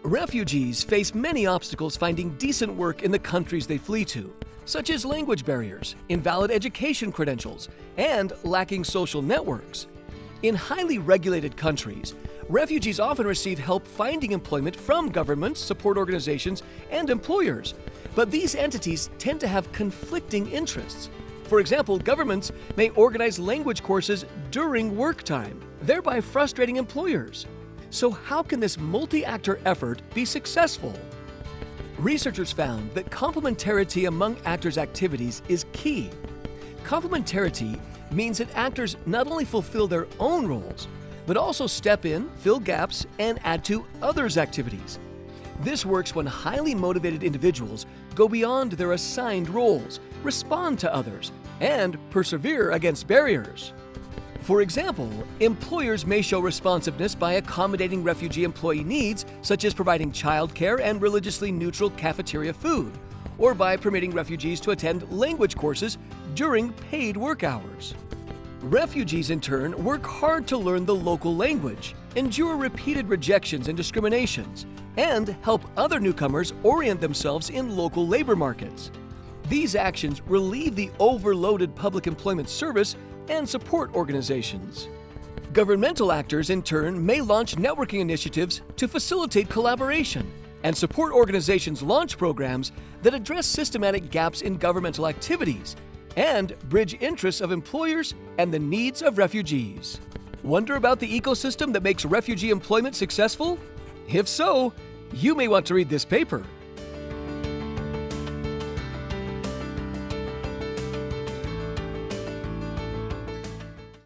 Refugees face many obstacles finding decent work in the countries they flee to, such as language barriers, invalid education credentials, and lacking social networks. In highly regulated countries, refugees often receive help finding employment from governments, support organizations, and employers, but these entities tend to have conflicting interests. For example, governments may organize language courses during work time, thereby frustrating employers. So how can this multi-actor effort be successful? Researchers found that complementarity among actors' activities is key. Complementarity means that actors not only fulfill their own roles, but also step in, fill gaps, and add to others' activities. This works when highly motivated individuals go beyond their assigned roles, respond to others, and persevere against barriers. For example, employers may show responsiveness by accommodating refugee employee needs, such as providing childcare and religiously neutral cafeteria food, or by permitting refugees to attend language courses during paid work hours. Refugees, in turn, work hard to learn the local language, endure repeated rejections and discriminations, and help other newcomers orient themselves in local labor markets. These actions relieve the overloaded public employment service and support organizations. Governmental actors, in turn, may launch networking initiatives to facilitate collaboration and support organizations' launch programs that address systematic gaps in governmental activities and bridge interests of employers and the needs of refugees. Wonder about the ecosystem that makes refugee employment successful? If so, you may want to read this paper.